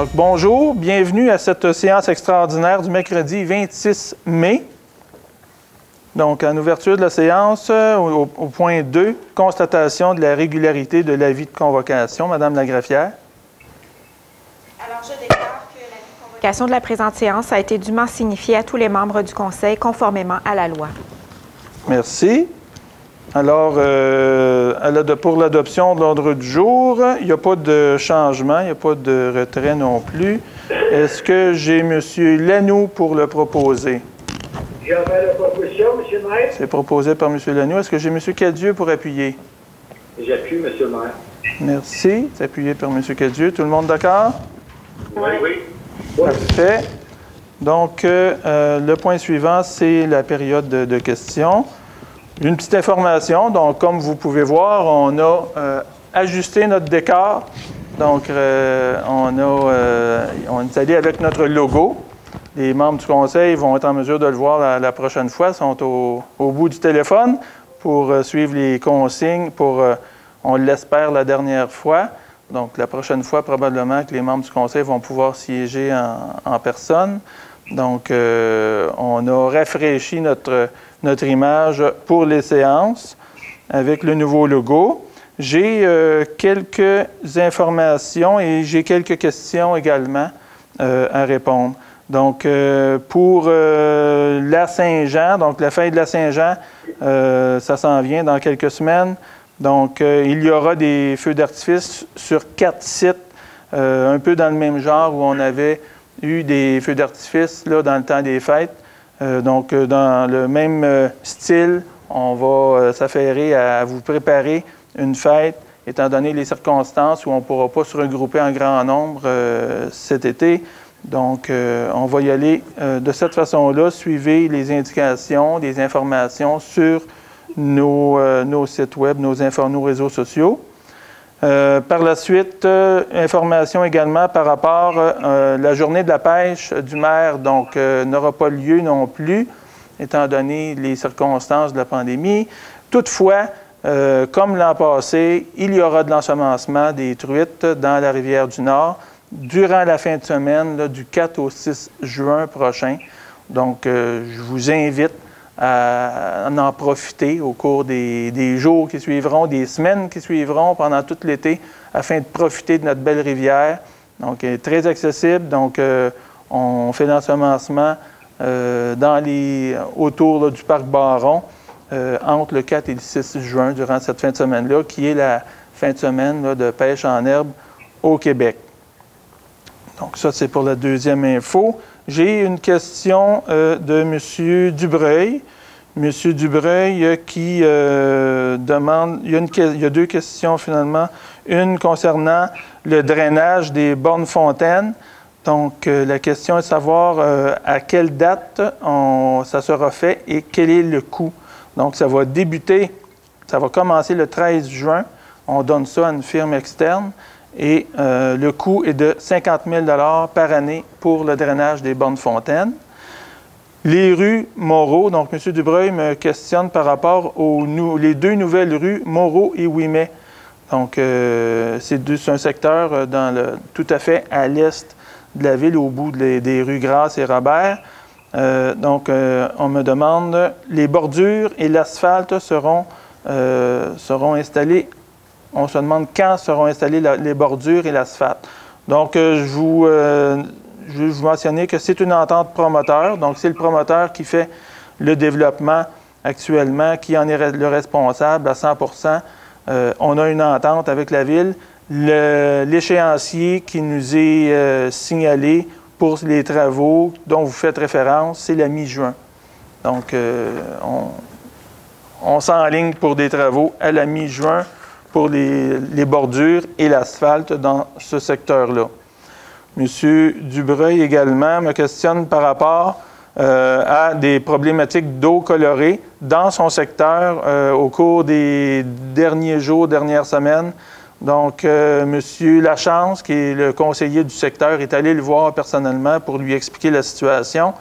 Donc, bonjour, bienvenue à cette séance extraordinaire du mercredi 26 mai. Donc, en ouverture de la séance, au point 2, constatation de la régularité de l'avis de convocation. Madame la greffière. Alors, je déclare que l'avis de convocation de la présente séance a été dûment signifié à tous les membres du Conseil conformément à la loi. Merci. Alors, pour l'adoption de l'ordre du jour, il n'y a pas de changement, il n'y a pas de retrait non plus. Est-ce que j'ai M. Lanoux pour le proposer? J'en fais la proposition, M. le maire. C'est proposé par M. Lanoux. Est-ce que j'ai M. Cadieux pour appuyer? J'appuie, M. le maire. Merci. C'est appuyé par M. Cadieux. Tout le monde d'accord? Oui, oui. Parfait. Donc, le point suivant, c'est la période de questions. Une petite information. Donc, comme vous pouvez voir, on a ajusté notre décor. Donc, on est allé avec notre logo. Les membres du Conseil vont être en mesure de le voir la prochaine fois. Ils sont au bout du téléphone pour suivre les consignes on l'espère, la dernière fois. Donc, la prochaine fois, probablement que les membres du Conseil vont pouvoir siéger en personne. Donc, on a rafraîchi notre image pour les séances avec le nouveau logo. J'ai quelques informations et j'ai quelques questions également à répondre. Donc, pour la Saint-Jean, donc la fête de la Saint-Jean, ça s'en vient dans quelques semaines. Donc, il y aura des feux d'artifice sur 4 sites, un peu dans le même genre où on avait eu des feux d'artifice là, dans le temps des fêtes. Donc, dans le même style, on va s'affairer à vous préparer une fête, étant donné les circonstances où on ne pourra pas se regrouper en grand nombre cet été. Donc, on va y aller de cette façon-là. Suivez les indications, les informations sur nos sites web, nos réseaux sociaux. Par la suite, information également par rapport à la journée de la pêche du maire, donc n'aura pas lieu non plus, étant donné les circonstances de la pandémie. Toutefois, comme l'an passé, il y aura de l'ensemencement des truites dans la rivière du Nord durant la fin de semaine, là, du 4 au 6 juin prochain. Donc, je vous invite à en profiter au cours des jours qui suivront, des semaines qui suivront pendant tout l'été, afin de profiter de notre belle rivière. Donc, elle est très accessible. Donc, on fait l'ensemencement autour là, du parc Baron entre le 4 et le 6 juin durant cette fin de semaine-là, qui est la fin de semaine là, de pêche en herbe au Québec. Donc, ça, c'est pour la deuxième info. J'ai une question de M. Dubreuil. M. Dubreuil qui demande... Il y a deux questions, finalement. Une concernant le drainage des bornes-fontaines. Donc, la question est de savoir à quelle date ça sera fait et quel est le coût. Donc, ça va commencer le 13 juin. On donne ça à une firme externe. Et le coût est de 50 000 $ par année pour le drainage des bornes-fontaines. Les rues Moreau, donc M. Dubreuil me questionne par rapport les deux nouvelles rues Moreau et Ouimet. Donc, c'est un secteur tout à fait à l'est de la ville, au bout des rues Grasse et Robert. Donc, on me demande, les bordures et l'asphalte seront installés. On se demande quand seront installées les bordures et l'asphalte. Donc, je vais vous mentionner que c'est une entente promoteur. Donc, c'est le promoteur qui fait le développement actuellement, qui en est le responsable à 100 %. On a une entente avec la Ville. L'échéancier qui nous est signalé pour les travaux dont vous faites référence, c'est la mi-juin. Donc, on s'enligne pour des travaux à la mi-juin pour les bordures et l'asphalte dans ce secteur-là. M. Dubreuil également me questionne par rapport à des problématiques d'eau colorée dans son secteur au cours des derniers jours, dernières semaines. Donc, M. Lachance, qui est le conseiller du secteur, est allé le voir personnellement pour lui expliquer la situation.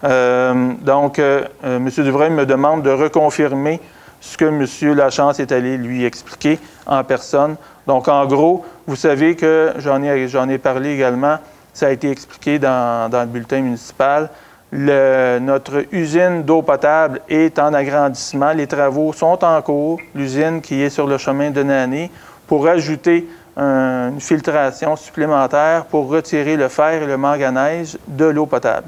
Donc, M. Dubreuil me demande de reconfirmer ce que M. Lachance est allé lui expliquer en personne. Donc, en gros, vous savez que j'en ai parlé également Ça a été expliqué dans le bulletin municipal. Notre usine d'eau potable est en agrandissement. Les travaux sont en cours. L'usine qui est sur le chemin de Nané pour ajouter une filtration supplémentaire pour retirer le fer et le manganèse de l'eau potable.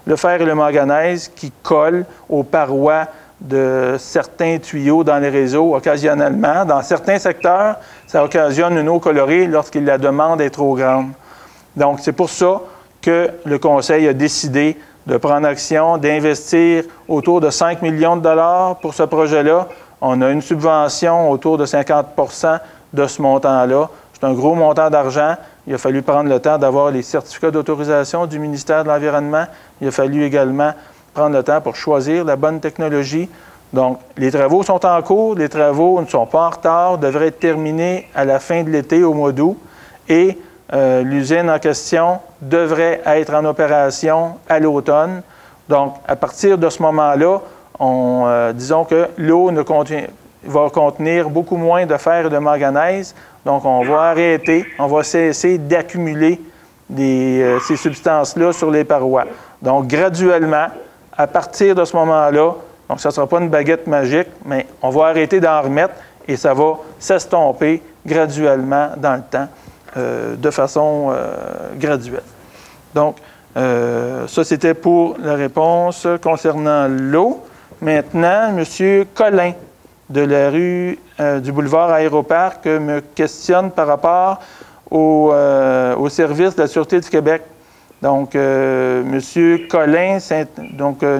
Le fer et le manganèse qui collent aux parois de certains tuyaux dans les réseaux occasionnellement. Dans certains secteurs, ça occasionne une eau colorée lorsque la demande est trop grande. Donc, c'est pour ça que le Conseil a décidé de prendre action, d'investir autour de 5 millions de dollars pour ce projet-là. On a une subvention autour de 50 % de ce montant-là. C'est un gros montant d'argent. Il a fallu prendre le temps d'avoir les certificats d'autorisation du ministère de l'Environnement. Il a fallu également prendre le temps pour choisir la bonne technologie. Donc, les travaux sont en cours. Les travaux ne sont pas en retard, devraient être terminés à la fin de l'été, au mois d'août. Et l'usine en question devrait être en opération à l'automne. Donc, à partir de ce moment-là, disons que l'eau va contenir beaucoup moins de fer et de manganèse. Donc, on va arrêter, on va cesser d'accumuler ces substances-là sur les parois. Donc, graduellement, à partir de ce moment-là, donc ça ne sera pas une baguette magique, mais on va arrêter d'en remettre et ça va s'estomper graduellement dans le temps, de façon graduelle. Donc, ça, c'était pour la réponse concernant l'eau. Maintenant, M. Collin, de la rue du boulevard Aéroparc, me questionne par rapport au service de la Sûreté du Québec. Donc, M. Collin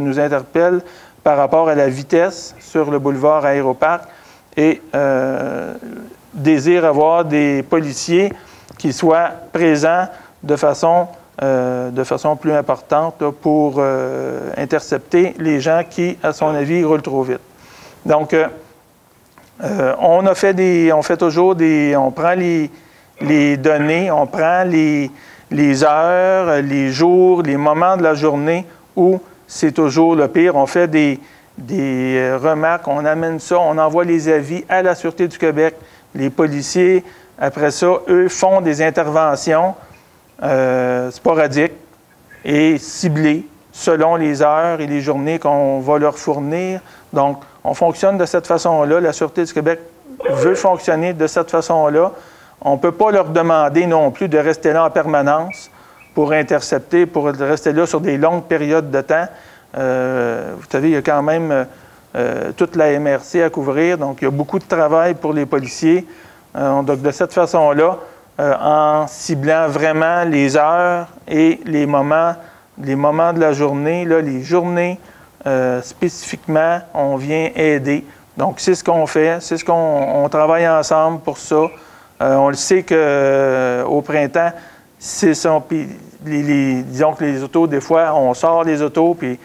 nous interpelle par rapport à la vitesse sur le boulevard Aéroparc et désire avoir des policiers qui soient présents de façon plus importante là, pour intercepter les gens qui, à son avis, roulent trop vite. Donc, on prend les données, on prend les heures, les jours, les moments de la journée où c'est toujours le pire. On fait des remarques, on amène ça, on envoie les avis à la Sûreté du Québec. Les policiers, après ça, eux, font des interventions sporadiques et ciblées selon les heures et les journées qu'on va leur fournir. Donc, on fonctionne de cette façon-là. La Sûreté du Québec veut fonctionner de cette façon-là. On ne peut pas leur demander non plus de rester là en permanence pour intercepter, pour rester là sur des longues périodes de temps. Vous savez, il y a quand même toute la MRC à couvrir, donc il y a beaucoup de travail pour les policiers. Donc, de cette façon-là, en ciblant vraiment les heures et les moments de la journée, là, les journées spécifiquement, on vient aider. Donc, c'est ce qu'on fait, c'est ce qu'on travaille ensemble pour ça. On le sait qu'au printemps, disons que les autos, des fois, on sort les autos, puis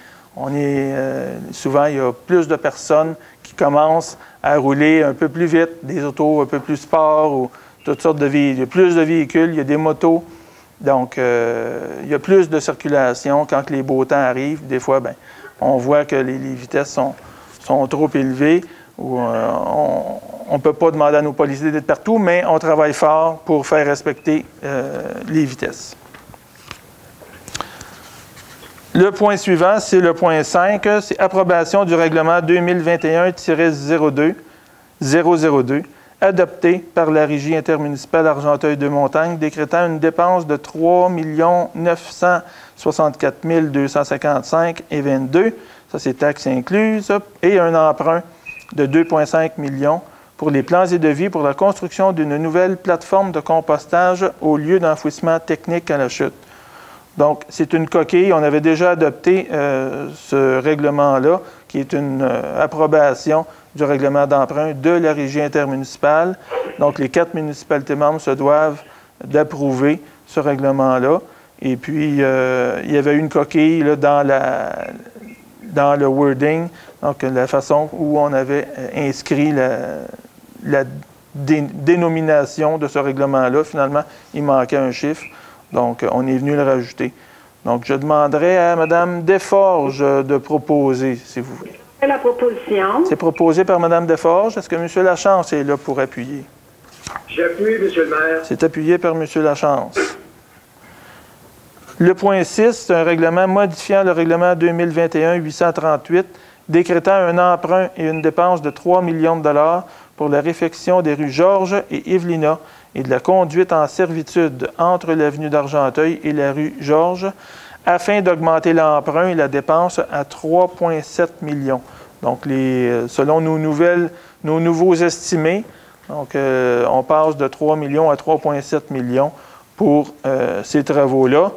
souvent, il y a plus de personnes qui commencent à rouler un peu plus vite, des autos un peu plus sport, ou toutes sortes de véhicules. Il y a plus de véhicules, il y a des motos. Donc, il y a plus de circulation quand les beaux temps arrivent. Des fois, on voit que les vitesses sont trop élevées. Ou, on ne peut pas demander à nos policiers d'être partout, mais on travaille fort pour faire respecter les vitesses. Le point suivant, c'est le point 5, c'est approbation du règlement 2021-002, adopté par la Régie intermunicipale Argenteuil-de-Montagne, décrétant une dépense de 3 964 255,22 $, ça c'est taxes incluses, et un emprunt de 2,5 millions pour les plans et devis pour la construction d'une nouvelle plateforme de compostage au lieu d'enfouissement technique à la chute. Donc, c'est une coquille. On avait déjà adopté ce règlement-là, qui est une approbation du règlement d'emprunt de la Régie intermunicipale. Donc, les 4 municipalités membres se doivent d'approuver ce règlement-là. Et puis, il y avait une coquille là, dans le wording, donc la façon où on avait inscrit la dénomination de ce règlement-là. Finalement, il manquait un chiffre. Donc, on est venu le rajouter. Donc, je demanderai à Mme Desforges de proposer, si vous voulez. La proposition. C'est proposé par Mme Desforges. Est-ce que M. Lachance est là pour appuyer? J'appuie, M. le maire. C'est appuyé par M. Lachance. Le point 6, c'est un règlement modifiant le règlement 2021-838, décrétant un emprunt et une dépense de 3 millions de dollars pour la réfection des rues Georges et Evelina et de la conduite en servitude entre l'avenue d'Argenteuil et la rue Georges, afin d'augmenter l'emprunt et la dépense à 3,7 millions. Donc, selon nos nouveaux estimés, donc, on passe de 3 millions à 3,7 millions pour ces travaux-là.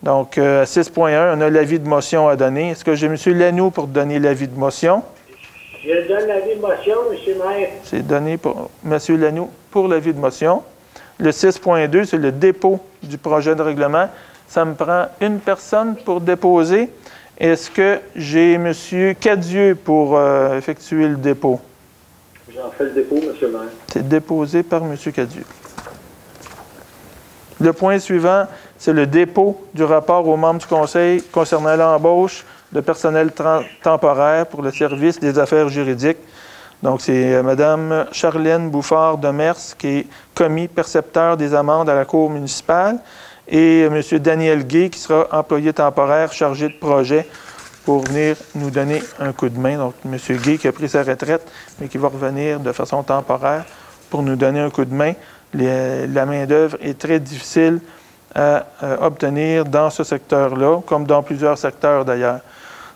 Donc, à 6.1, on a l'avis de motion à donner. Est-ce que j'ai M. Lanoux pour donner l'avis de motion? Je donne l'avis de motion, M. le maire. C'est donné pour M. Lanoux pour l'avis de motion. Le 6.2, c'est le dépôt du projet de règlement. Ça me prend une personne pour déposer. Est-ce que j'ai M. Cadieux pour effectuer le dépôt? J'en fais le dépôt, M. le maire. C'est déposé par M. Cadieux. Le point suivant, c'est le dépôt du rapport aux membres du Conseil concernant l'embauche de personnel temporaire pour le service des affaires juridiques. Donc, c'est Mme Charlène Bouffard de Mers, qui est commis percepteur des amendes à la Cour municipale, et M. Daniel Gay, qui sera employé temporaire chargé de projet pour venir nous donner un coup de main. Donc, M. Gay qui a pris sa retraite, mais qui va revenir de façon temporaire pour nous donner un coup de main. La main-d'œuvre est très difficile à obtenir dans ce secteur-là, comme dans plusieurs secteurs d'ailleurs.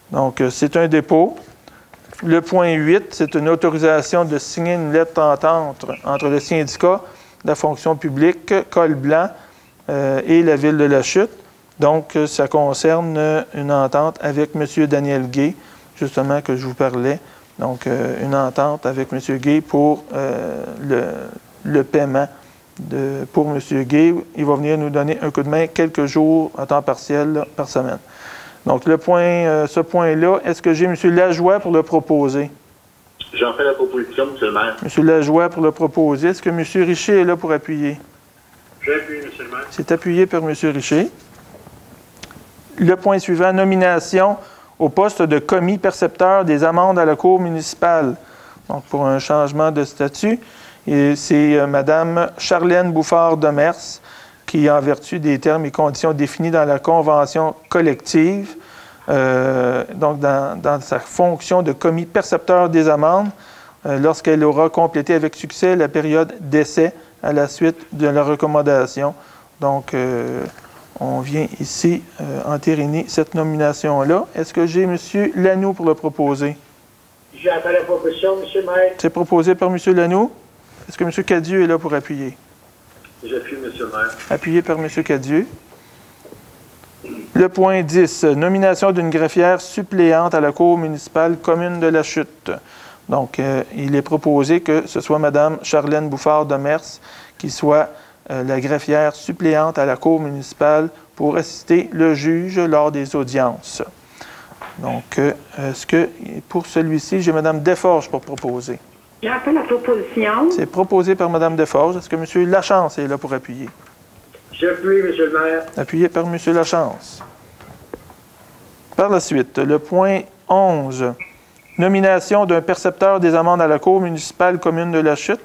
Donc, c'est un dépôt. Le point 8, c'est une autorisation de signer une lettre d'entente entre le syndicat de la fonction publique, Col Blanc, et la Ville de la Chute. Donc, ça concerne une entente avec M. Daniel Gay, justement, que je vous parlais. Donc, une entente avec M. Gay pour le paiement pour M. Gay. Il va venir nous donner un coup de main quelques jours à temps partiel là, par semaine. Donc, ce point-là, est-ce que j'ai M. Lajoie pour le proposer? J'en fais la proposition, M. le maire. M. Lajoie pour le proposer. Est-ce que M. Richer est là pour appuyer? J'appuie, M. le maire. C'est appuyé par M. Richer. Le point suivant, nomination au poste de commis percepteur des amendes à la Cour municipale. Donc, pour un changement de statut. Et c'est Mme Charlène Bouffard de Mers qui, en vertu des termes et conditions définis dans la convention collective, donc dans sa fonction de commis percepteur des amendes, lorsqu'elle aura complété avec succès la période d'essai à la suite de la recommandation. Donc, on vient ici entériner cette nomination-là. Est-ce que j'ai M. Lanoux pour le proposer? J'en fais la proposition, M. le maire. C'est proposé par M. Lanoux. Est-ce que M. Cadieux est là pour appuyer? J'appuie, M. le maire. Appuyé par M. Cadieux. Le point 10, nomination d'une greffière suppléante à la Cour municipale commune de la Chute. Donc, il est proposé que ce soit Mme Charlène Bouffard de Mers qui soit la greffière suppléante à la Cour municipale pour assister le juge lors des audiences. Donc, est-ce que pour celui-ci, j'ai Mme Desforges pour proposer? J'en fais la proposition. C'est proposé par Mme Desforges. Est-ce que M. Lachance est là pour appuyer? J'appuie, M. le maire. Appuyé par M. Lachance. Par la suite, le point 11, nomination d'un percepteur des amendes à la Cour municipale commune de la Chute.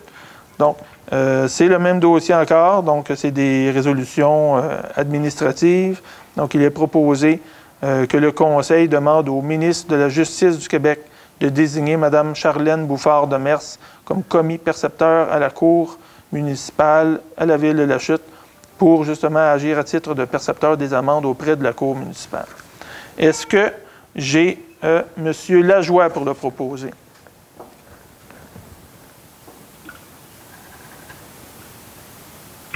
Donc, c'est le même dossier encore. Donc, c'est des résolutions administratives. Donc, il est proposé que le Conseil demande au ministre de la Justice du Québec de désigner Mme Charlène Bouffard de Mers comme commis percepteur à la Cour municipale à la Ville de la Chute pour justement agir à titre de percepteur des amendes auprès de la Cour municipale. Est-ce que j'ai M. Lajoie pour le proposer?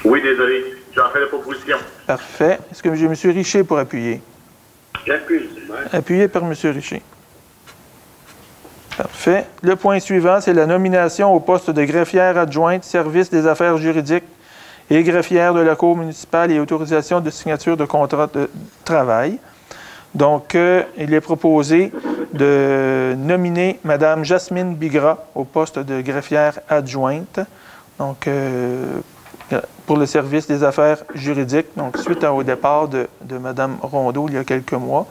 Oui, désolé. J'en fais la proposition. Parfait. Est-ce que j'ai M. Richer pour appuyer? J'appuie, M. le maire. Appuyé par M. Richer. Parfait. Le point suivant, c'est la nomination au poste de greffière adjointe, service des affaires juridiques et greffière de la Cour municipale et autorisation de signature de contrat de travail. Donc, il est proposé de nominer Mme Jasmine Bigra au poste de greffière adjointe, donc pour le service des affaires juridiques, donc suite au départ de Mme Rondeau il y a quelques mois.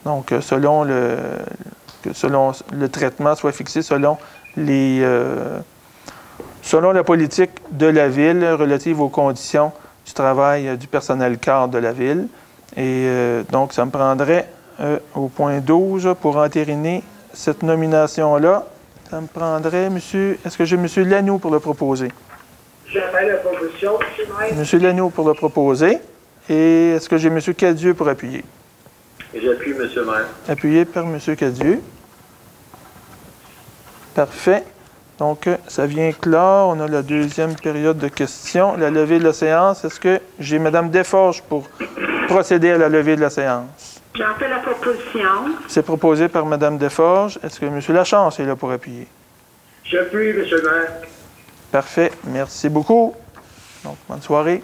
Donc, selon le traitement soit fixé selon la politique de la Ville relative aux conditions du travail du personnel cadre de la Ville. Et donc, ça me prendrait au point 12 pour entériner cette nomination-là. Ça me prendrait, monsieur... Est-ce que j'ai M. Lanoux pour le proposer? J'appelle la proposition, M. Maire. M. Lanoux pour le proposer. Et est-ce que j'ai M. Cadieux pour appuyer? J'appuie, M. le maire. Appuyé par M. Cadieux. Parfait. Donc, ça vient clore. On a la deuxième période de questions. La levée de la séance. Est-ce que j'ai Mme Desforges pour procéder à la levée de la séance? J'en fais la proposition. C'est proposé par Mme Desforges. Est-ce que M. Lachance est là pour appuyer? J'appuie, M. le maire. Parfait. Merci beaucoup. Donc, bonne soirée.